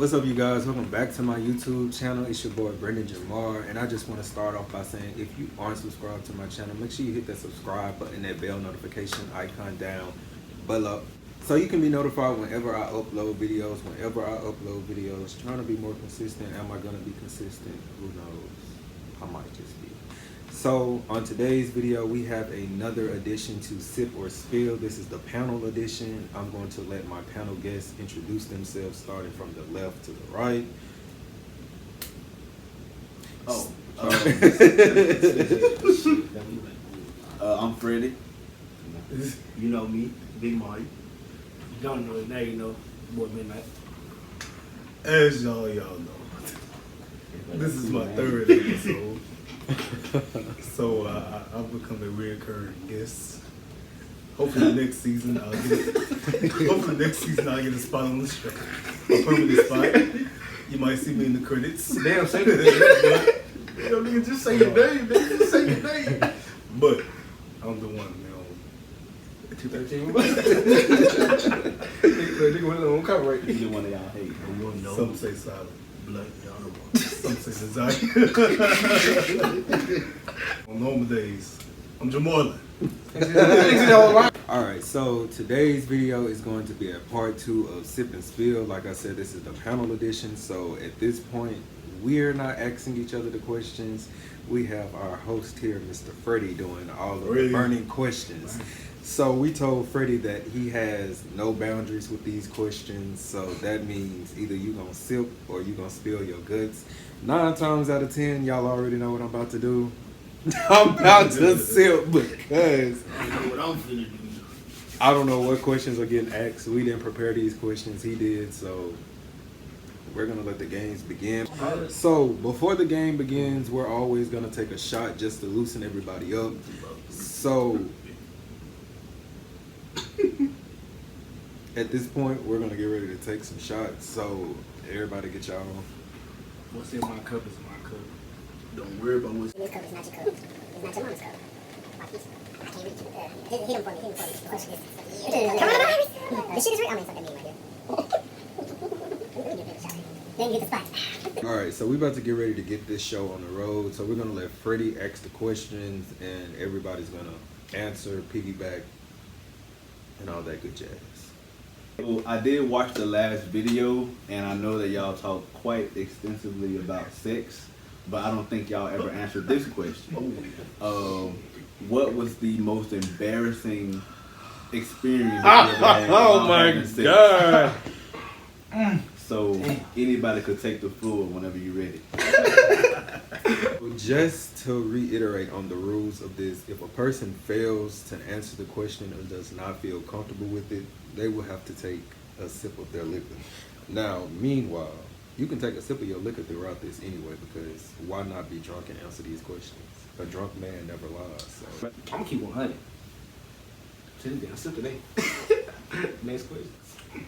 What's up, you guys? Welcome back to my YouTube channel. It's your boy Brendan Jamar, and I just want to start off by saying, if you aren't subscribed to my channel, make sure you hit that subscribe button, that bell notification icon down below, so you can be notified whenever I upload videos. Trying to be more consistent. Am I gonna be consistent? Who knows? I might just be. So on today's video, we have another addition to Sip or Spill. This is the panel edition. I'm going to let my panel guests introduce themselves, starting from the left to the right. I'm Freddie. You know me, Big Mike. You don't know it now, you know, boy Midnight. As y'all know, this is my third episode. So I've become a reoccurring guest. Hopefully next season I'll get a spot on the show, a permanent spot. You might see me in the credits. Damn, say the name. Damn, nigga, just say your name, nigga. Just say your name. But I'm the one, 213. Nigga went on copyright. Either one of y'all hate. Some say silent. Blood, y'all know. Some say desire. On normal days, I'm Jamar. Alright, so today's video is going to be a part 2 of Sip and Spill. Like I said, this is the panel edition, so at this point, we're not asking each other the questions. We have our host here, Mr. Freddie, doing all of the burning questions. So we told Freddie that he has no boundaries with these questions, so that means either you gonna sip or you gonna spill your guts. 9 times out of 10, y'all already know what I'm about to do. I'm about to sip because I know what I'm finna do. I don't know what questions are getting asked. We didn't prepare these questions, he did, so we're gonna let the games begin. So before the game begins, we're always gonna take a shot just to loosen everybody up. So at this point, we're gonna get ready to take some shots. So everybody get y'all. What's in my cup is my cup. Don't worry about what's in This cup is not your cup. It's not your mom's cup. I can't reach it. Hit him for me. This shit is real. I mean, something right here. Then you get the spot. Alright, so we're about to get ready to get this show on the road. So we're gonna let Freddie ask the questions and everybody's gonna answer, piggyback, and all that good jazz. Well, I did watch the last video, and I know that y'all talked quite extensively about sex, but I don't think y'all ever answered this question. What was the most embarrassing experience that you ever had? Oh my god! So anybody could take the floor whenever you're ready. Just to reiterate on the rules of this, if a person fails to answer the question or does not feel comfortable with it, they will have to take a sip of their liquor. Now, meanwhile, you can take a sip of your liquor throughout this anyway, because why not be drunk and answer these questions? A drunk man never lies. So. I'm gonna keep 100. Today, I sip today. Next question.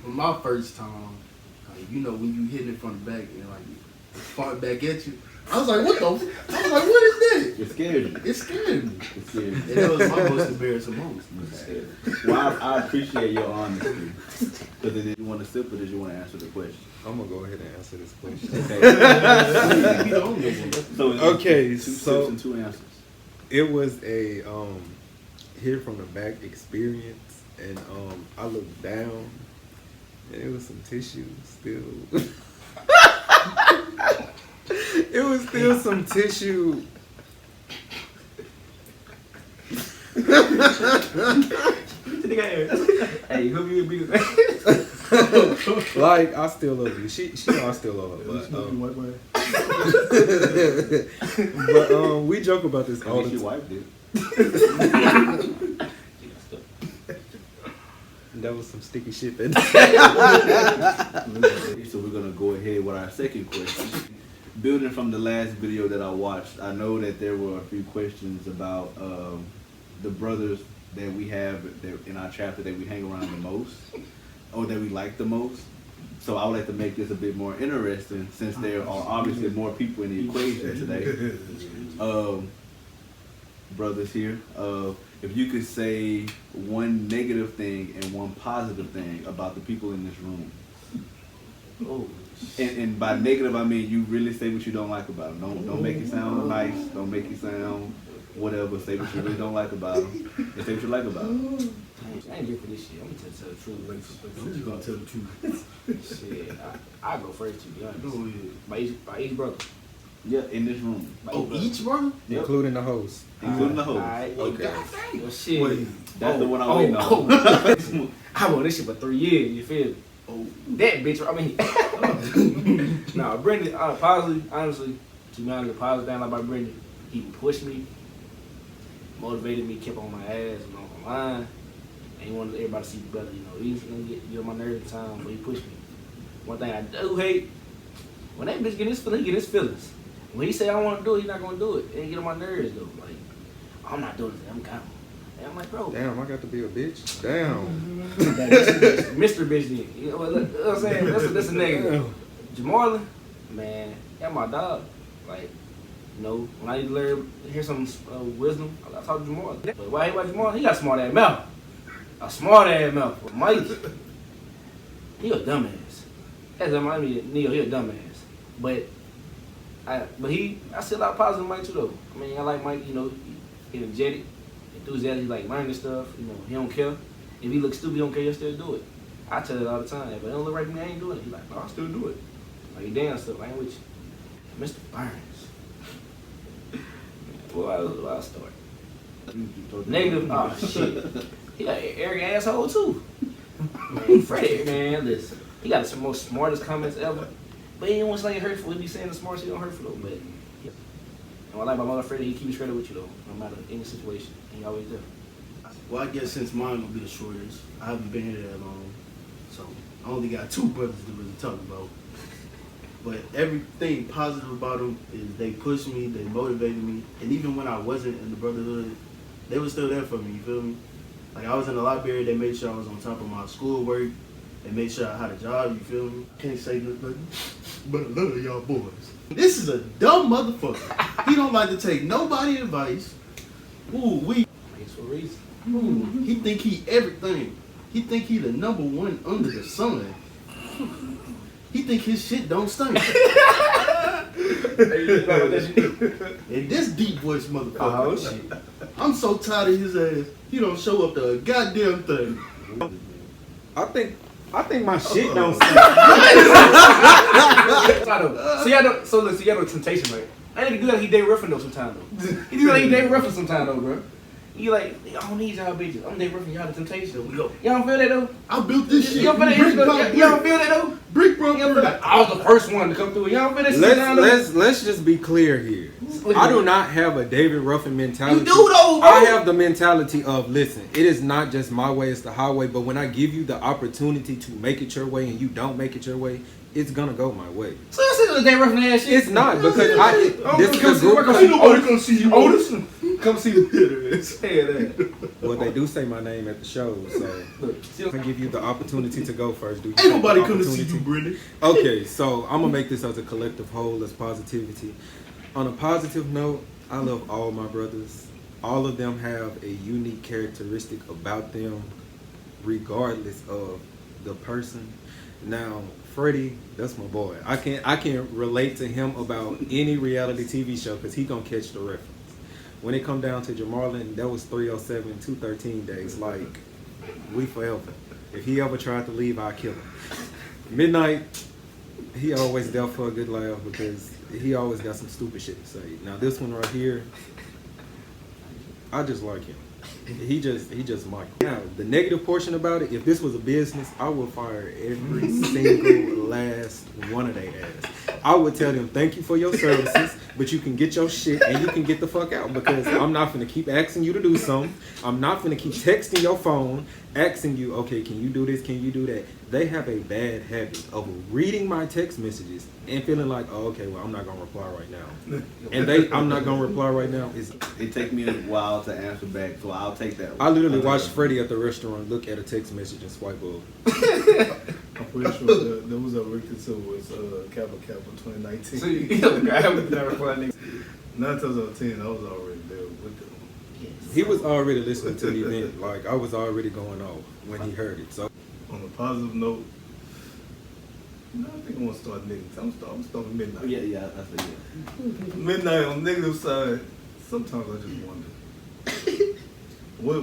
My first time, you know, when you hit it from the back and like it fart back at you, I was like, what the? I was like, what is that? It scared you. It scared me. It scared you. And that was my most embarrassing moment. Well, I appreciate your honesty. But then, did you want to sip or did you want to answer the question? I'm gonna go ahead and answer this question. Okay. Okay, Two sips so and 2 answers. it was a here from the back experience, and I looked down and it was some tissue still. It was still some tissue. Hey, who you be? Like, I still love you. She know I still love her, but we joke about this all the Your time. wife did. That was some sticky shit. That So we're gonna go ahead with our second question. Building from the last video that I watched, I know that there were a few questions about the brothers that we have in our chapter that we hang around the most, or that we like the most. So I would like to make this a bit more interesting, since there are obviously more people in the equation today. Brothers here, if you could say one negative thing and one positive thing about the people in this room. Oh And by negative, I mean you really say what you don't like about them. Don't make it sound nice. Don't make it sound whatever. Say what you really don't like about them. And say what you like about them. I ain't here for this shit. I'm gonna tell the truth. I'm just gonna tell the truth. Shit, I go first to be honest. Go ahead. By each brother. Yeah, in this room. By Oh, brother. each brother? Yep. Including the host. Including the host. Alright, Okay. Well, shit. Wait. That's the one I'm waiting on. Oh. I want this shit for 3 years. You feel me? Oh. That bitch. I mean, nah, Brendan. Honestly, to be honest, positive thing about Brendan, he pushed me, motivated me, kept on my ass and on my line, and he wanted everybody to see better. You know, he used to get on my nerves at times, but he pushed me. One thing I do hate, when that bitch get his feelings, he get his feelings. When he say I want to do it, he's not gonna do it. It get on my nerves though. Like, I'm not doing it. I'm gone. And I'm like, bro. Damn, I got to be a bitch. Damn. Mr. Bitch then. You know what I'm saying? That's a negative. Jamar, man, that's my dog. Like, you know, when I need to hear some wisdom, I talk to Jamar. But why he watch Jamar? He got a smart ass mouth. A smart ass mouth. But Mike, he a dumbass. That's I mean, Neil, he a dumbass. But I see a lot of positive in Mike too though. I mean, I like Mike, you know, he energetic, enthusiastic, he like learning stuff, you know, he don't care. If he looks stupid, he don't care, he'll still do it. I tell it all the time, if it don't look right to me, I ain't doing it. He's like, no, I'll still do it. Like, he damn stuff, I ain't with you. Mr. Burns. Well, I'll start. Negative, oh shit. He got an arrogant asshole too. Man, Freddie, man, listen. He got the most smartest comments ever. But he ain't want to say hurtful. He be saying the smart shit don't hurtful though. But yeah. And I like my mother Freddie, he keeps straight with you though, no matter any situation. He always does. Well, I guess since mine will be the shortest, I haven't been here that long, so I only got 2 brothers to really talk about. But everything positive about them is they pushed me, they motivated me, and even when I wasn't in the brotherhood, they were still there for me, you feel me? Like I was in the library, they made sure I was on top of my schoolwork, they made sure I had a job, you feel me? Can't say nothing, but I love y'all boys. This is a dumb motherfucker. He don't like to take nobody advice. Ooh, It's for a reason. he think he everything. He think he the #1 under the sun. He think his shit don't stink. And this deep voice motherfucker. Oh shit. I'm so tired of his ass. He don't show up to a goddamn thing. I think my shit don't stink. So look, you got no temptation, right? I nigga do that. He date rough though sometimes though. He do that. He date rough sometimes though, bro. You like, I don't need y'all bitches. I'm date rough. Y'all the temptation. We go. Y'all don't feel that though? I built this shit. Y'all feel that? Y'all don't feel that though? Brick broke. I was the first one to come through. Y'all don't feel that shit down though? Let's just be clear here. I do not have a David Ruffin mentality. You do though, bro. I have the mentality of, listen, it is not just my way, it's the highway. But when I give you the opportunity to make it your way and you don't make it your way, it's gonna go my way. So that's it, date rough ass shit. It's not because this is a group. Nobody come see you, Otis. Come see the theater. Say that. Well, they do say my name at the show, so I can give you the opportunity to go first. Do you Ain't nobody take the come to see opportunity? you, Brendan. Okay, so I'm gonna make this as a collective whole, as positivity. On a positive note, I love all my brothers. All of them have a unique characteristic about them, regardless of the person. Now, Freddie, that's my boy. I can't relate to him about any reality TV show because he gonna catch the reference. When it come down to Jamar, that was 307, 213 days. Like, we forever. If he ever tried to leave, I'd kill him. Midnight, he always there for a good laugh because he always got some stupid shit to say. Now this one right here, I just like him. He just Michael. Now the negative portion about it, if this was a business, I would fire every single last one of their ass. I would tell them thank you for your services, but you can get your shit and you can get the fuck out because I'm not gonna keep asking you to do something. I'm not gonna keep texting your phone, asking you, okay, can you do this? Can you do that? They have a bad habit of reading my text messages and feeling like, oh, okay, well, I'm not gonna reply right now. And I'm not gonna reply right now. It takes me a while to answer back, so I'll take that. I literally watched Freddie at the restaurant look at a text message and swipe up. I'm pretty sure there was a Richter too was Kappa 2019. So I haven't never played niggas. 9 times out of 10, I was already there with them. He was already listening to the event. Like, I was already going off when he heard it. So On a positive note, No, I think I want to start negative. I'm starting midnight. Yeah, I said yeah. Midnight on the negative side. Sometimes I just wonder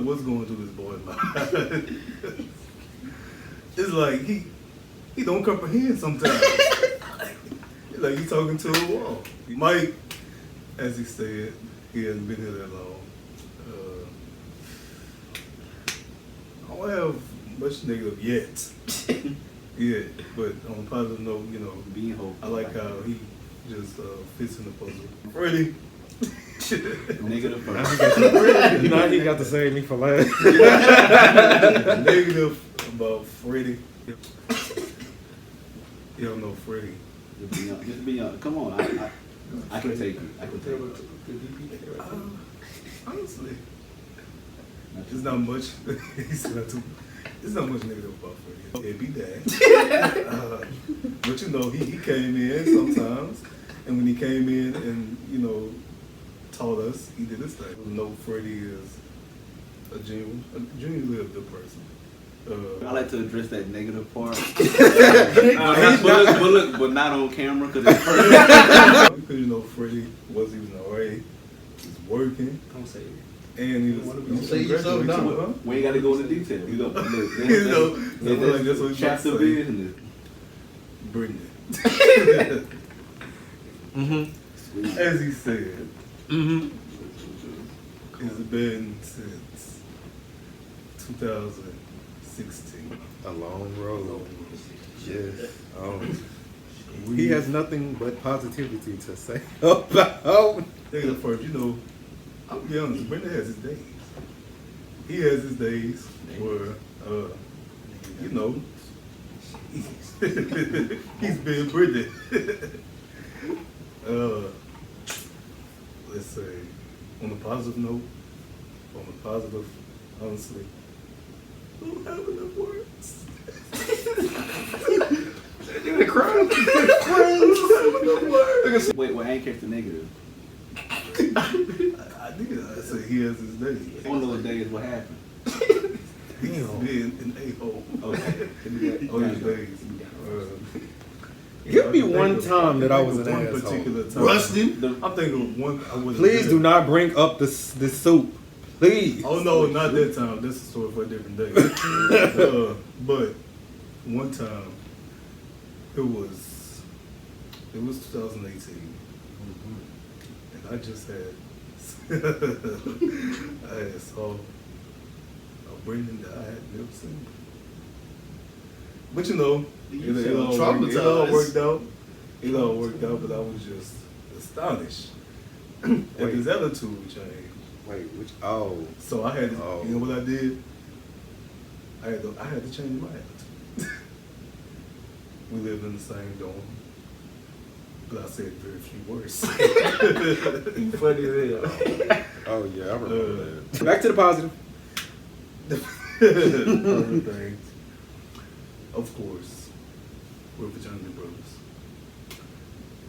what's going through this boy's mind. It's like he don't comprehend sometimes. It's like he's talking to a wall. Mike, as he said, he hasn't been here that long. I don't have much negative yet. Yeah, but on a positive note, you know, Being hopeful. I like how he just fits in the puzzle. Freddie. Negative Now first. he got to save me for last. Negative about Freddie. You don't know Freddie. Just be honest. Come on, I can take you. I can take you. Honestly, it's not much. It's not much negative about Freddie. It be that. But you know, he came in sometimes, and when he came in and you know taught us, he did his thing. You know, Freddie is genuinely a good person. I like to address that negative part. But not on camera because it's personal. Because you know, Freddie was even alright. He's working, Don't say it. and he was. Don't say yourself down, huh? We ain't got to go into detail. You know, That's what he's chapter about to say. business. Brittany. Mm-hmm. As he said, Mm-hmm. it's been since 2016. A long road. Yes. He has nothing but positivity to say about. Nigga, first, you know, I'll be honest, Brenda has his days. He has his days where, you know, he's being Brenda. Let's say, on a positive note, honestly, I don't have enough words. You gonna cry? Wait, I ain't catch the negative. I did. I said he has his days. On those days, what happened? He's been an a-hole. Okay. On his days. Give me one time that I was an one asshole. particular time. Rusty? I'm thinking of one. I was Please do not bring up this soup. Please. Oh no, not that time. That's a story for a different day. But one time, it was 2018, and I just had saw a Brendan that I had never seen. But you know, it all worked out. It all worked out, but I was just astonished at his attitude change. Wait, which? Oh. So I had, Oh. you know what I did? I had to change my attitude. We lived in the same dorm, but I said very few words. You funny as hell. Oh yeah, I remember that. Back to the positive. Other things, of course, we're fraternity brothers,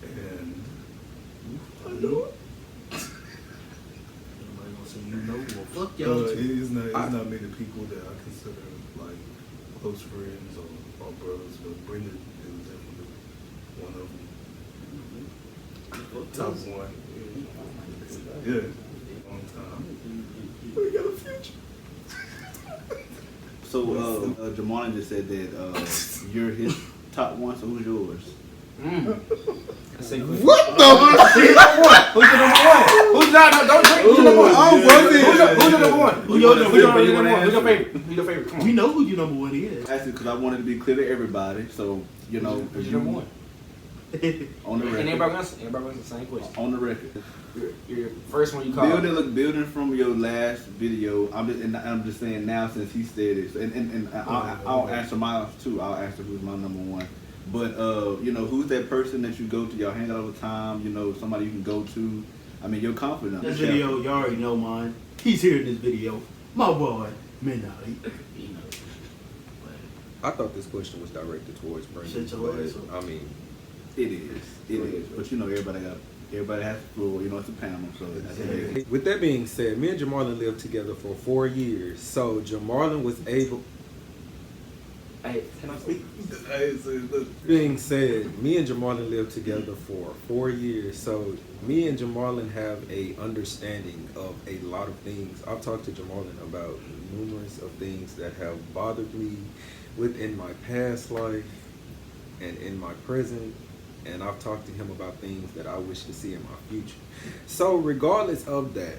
and I know it. Nobody gonna say you know, well, fuck y'all too. It's not many people that I consider like close friends or brothers, but Brendan is definitely one of them. Top one. Yeah. Long time. We got a future. So, Jamar just said that you're his top one, so who's yours? What the? Who's your number one? Who's not? Don't drink. Who's your number one? Oh, Who's your number one? Who's your number one? Who's your favorite? Who's your favorite? Come on. We know who your number one is. Actually, because I wanted to be clear to everybody, so, you know, Who's your number one? on the And record. everybody answer the same question. On the record. Your first one you called. Building from your last video. I'm just saying now since he said it, and I'll answer mine too. I'll answer who's my number one. But you know, who's that person that you go to? Y'all hang out all the time. You know, somebody you can go to. I mean, you're confident. This video, you already know mine. He's here in this video. My boy, Midnight. You know. I thought this question was directed towards Brendan. Shut your ass But, up. I mean, It is. But you know, everybody has to floor. You know, it's a panel. So that's it. with that being said, me and Jamarlin lived together for 4 years. So Jamarlin was able. Hey, can I speak? Hey, so look, Being said, me and Jamarlin lived together for 4 years, so me and Jamarlin have a understanding of a lot of things. I've talked to Jamarlin about numerous of things that have bothered me within my past life and in my present, and I've talked to him about things that I wish to see in my future. So regardless of that,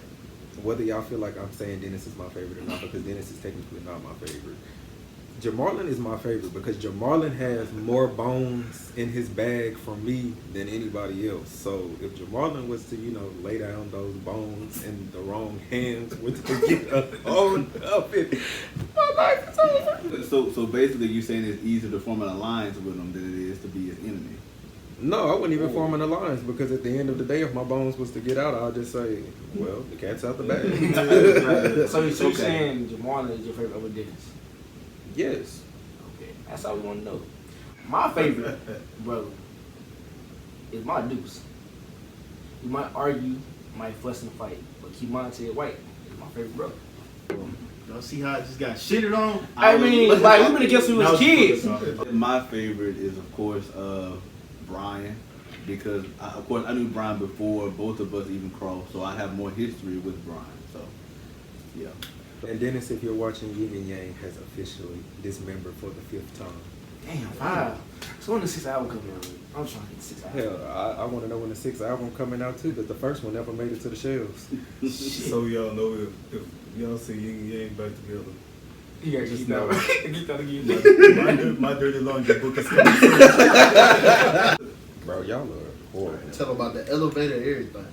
whether y'all feel like I'm saying Dennis is my favorite or not, because Dennis is technically not my favorite, Jamarlin is my favorite because Jamarlin has more bones in his bag from me than anybody else. So if Jamarlin was to, lay down those bones in the wrong hands with to get a hold of it, my life is over. So basically, you're saying it's easier to form an alliance with him than it is to be his enemy. No, I wouldn't even form an alliance because at the end of the day, if my bones was to get out, I'll just say, well, the cat's out the bag. So you're saying Jamarlin is your favorite over Dennis? Yes. Okay, that's all we want to know. My favorite brother is my Deuce. We might argue, might fuss and fight, but Kemontae White is my favorite brother. Y'all see how I just got shitted on? I mean, like, we've been against him as kids. My favorite is, of course, Brian, because I knew Brian before both of us even crossed, so I have more history with Brian. So, yeah. And Dennis, if you're watching, Yin and Yang has officially dismembered for the 5th time. Damn, 5. So when the 6th album coming out, I'm trying to get the 6th album. Hell, I want to know when the 6th album coming out too, but the first one never made it to the shelves. so y'all know if y'all see Yin and Yang back together, You gotta Just keep know. that. Keep my dirty laundry book is coming soon. Bro, y'all are horrible. Tell about the elevator and everything.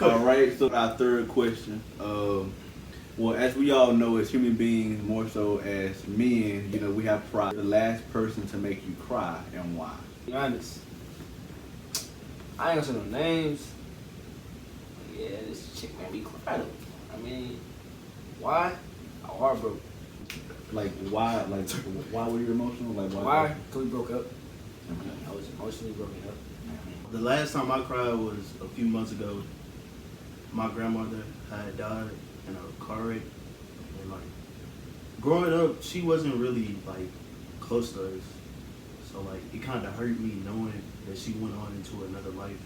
All right, so our third question. Well, as we all know, as human beings, more so as men, we have pride. The last person to make you cry and why? Be honest. I ain't gonna say no names. Yeah, this chick made me cry though. I mean, why? I heartbroken. Like why? Like why were you emotional? Like Why? Because we broke up. I was emotionally broken up. The last time I cried was a few months ago. My grandmother had died in a car wreck, and like growing up, she wasn't really like close to us. So like it kind of hurt me knowing that she went on into another life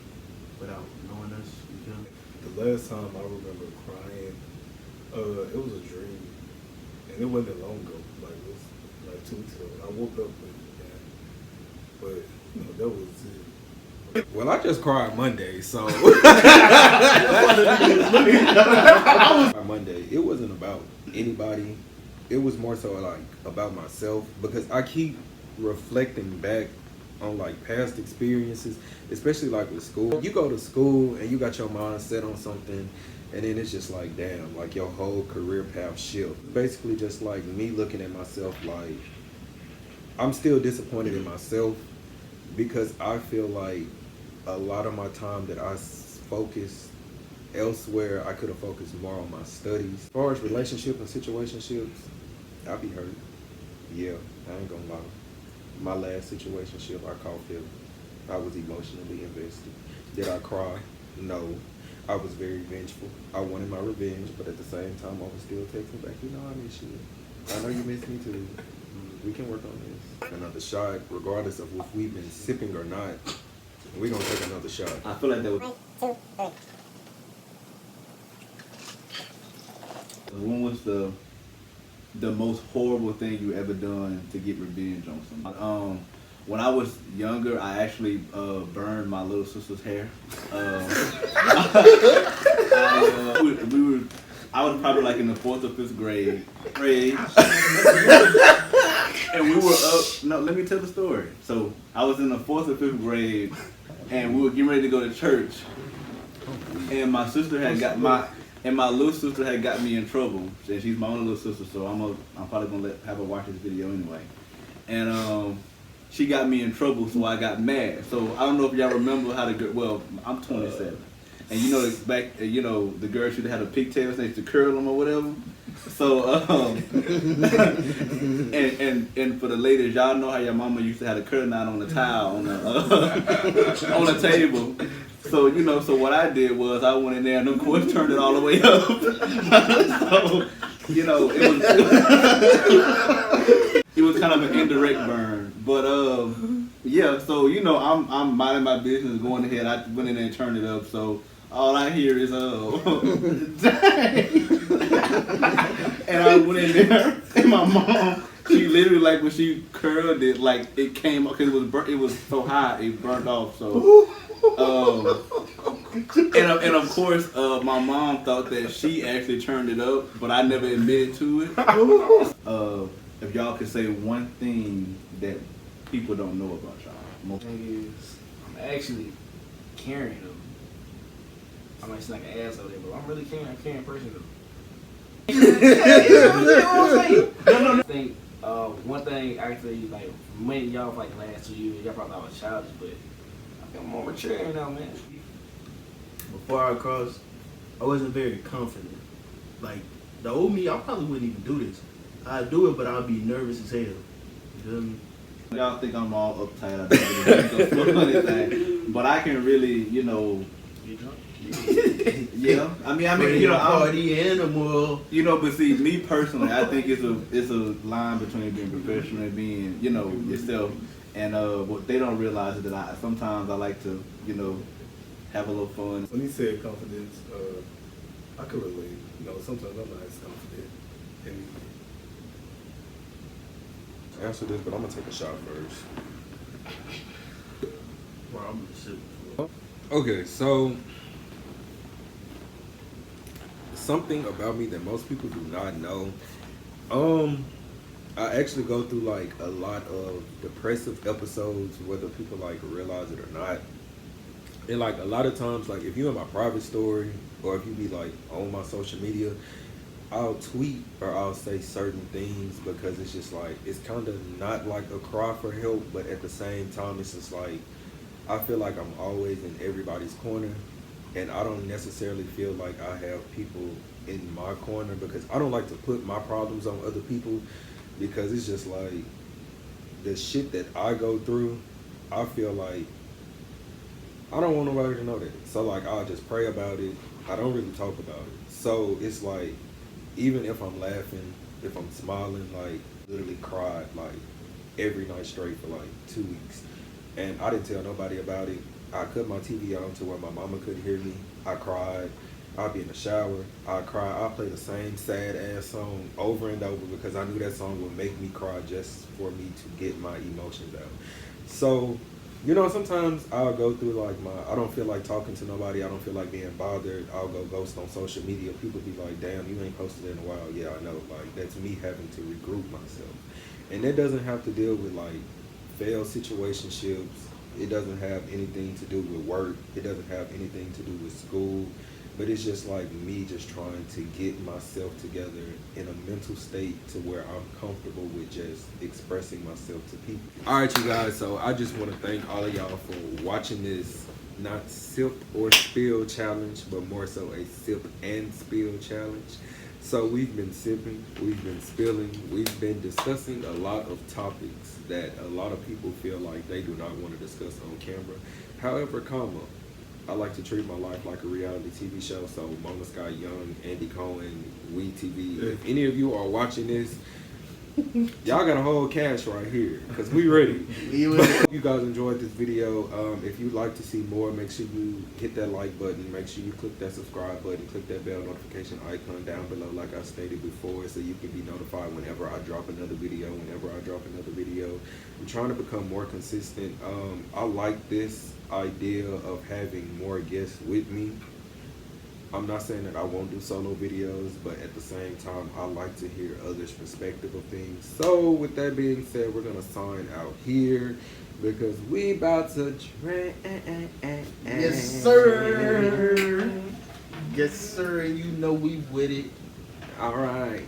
without knowing us. You feel me? The last time I remember crying, it was a dream, and it wasn't long ago. Like it was like 2 weeks ago. I woke up but that was it. Well, I just cried Monday, so Monday. It wasn't about anybody. It was more so like about myself because I keep reflecting back on like past experiences, especially like with school. You go to school and you got your mind set on something, and then it's just like, damn, like your whole career path shift. Basically just like me looking at myself like I'm still disappointed in myself because I feel like a lot of my time that I focused elsewhere, I could have focused more on my studies. As far as relationship and situationships, I be hurt. Yeah, I ain't gonna lie. My last situationship, I caught feeling. I was emotionally invested. Did I cry? No. I was very vengeful. I wanted my revenge, but at the same time, I was still texting back, I miss you. I know you miss me too. We can work on this. Another shot, regardless of if we've been sipping or not, we're gonna take another shot. I feel like that was. 1, 2, 3. When was the most horrible thing you ever done to get revenge on somebody? When I was younger, I actually burned my little sister's hair. I was probably like in the 4th or 5th grade. And we were up. No, let me tell the story. So I was in the 4th or 5th grade, and we were getting ready to go to church. And my sister had got my little sister had got me in trouble. And she's my only little sister, so I'm probably gonna have her watch this video anyway. And she got me in trouble, so I got mad. So I don't know if y'all remember how to go. Well, I'm 27, and back, the girl should have had a pigtails, they used to curl them or whatever. So and for the ladies, y'all know how your mama used to have a curl knot on the towel on the on the table. So so what I did was I went in there and of course turned it all the way up. you know, it was kind of an indirect burn. But yeah, so you know, I'm minding my business, going ahead. I went in there and turned it up, so all I hear is dang. And I went in there, and my mom, she literally, like, when she curled it, like, it came up, because it was so hot, it burnt off. So and of course, my mom thought that she actually turned it up, but I never admitted to it. If y'all could say one thing that people don't know about y'all. Thing is, I'm actually caring though. I might seem like an asshole there, but I'm really caring. I'm a caring person though. I think one thing actually, like, many of y'all for like the last 2 years, y'all probably thought I was childish, but I feel more mature now, man. Before I crossed, I wasn't very confident. Like, the old me, I probably wouldn't even do this. I'd do it, but I'd be nervous as hell. You feel me? Y'all think I'm all uptight about anything, but I can really, you know, You drunk? yeah. I mean, you know, party animal. you know, but see, me personally, I think it's a line between being professional and being, you know, yourself. And what they don't realize is that sometimes I like to, you know, have a little fun. When he said confidence, I could relate. You know, sometimes I'm not as confident. And Answer this, but I'm gonna take a shot first. Well, I'm gonna sip before. Okay, so something about me that most people do not know. I actually go through like a lot of depressive episodes, whether people like realize it or not. And like a lot of times, like if you're in my private story or if you be like on my social media, I'll tweet or I'll say certain things because it's just like, it's kind of not like a cry for help, but at the same time, it's just like, I feel like I'm always in everybody's corner, and I don't necessarily feel like I have people in my corner because I don't like to put my problems on other people, because it's just like the shit that I go through, I feel like I don't want nobody to know that. So like, I'll just pray about it. I don't really talk about it. So it's like, even if I'm laughing, if I'm smiling, like literally cried like every night straight for like 2 weeks. And I didn't tell nobody about it. I cut my TV on to where my mama couldn't hear me. I cried. I'd be in the shower. I'd cry. I'd play the same sad ass song over and over because I knew that song would make me cry just for me to get my emotions out. So, you know, sometimes I'll go through like I don't feel like talking to nobody. I don't feel like being bothered. I'll go ghost on social media. People be like, damn, you ain't posted in a while. Yeah, I know. Like, that's me having to regroup myself. And that doesn't have to deal with like failed situationships. It doesn't have anything to do with work. It doesn't have anything to do with school. But it's just like me just trying to get myself together in a mental state to where I'm comfortable with just expressing myself to people. All right, you guys. So I just want to thank all of y'all for watching this, not sip or spill challenge, but more so a sip and spill challenge. So we've been sipping, we've been spilling, we've been discussing a lot of topics that a lot of people feel like they do not want to discuss on camera. However, I like to treat my life like a reality TV show. So Mona Scott Young, Andy Cohen, We TV. If any of you are watching this, y'all got a whole cast right here because we ready. If you guys enjoyed this video, if you'd like to see more, make sure you hit that like button. Make sure you click that subscribe button. Click that bell notification icon down below like I stated before, so you can be notified whenever I drop another video. I'm trying to become more consistent. I like this idea of having more guests with me. I'm not saying that I won't do solo videos, but at the same time, I like to hear others' perspective of things. So with that being said, we're gonna sign out here because we about to train. Yes, sir. Yes, sir. And you know we with it. All right.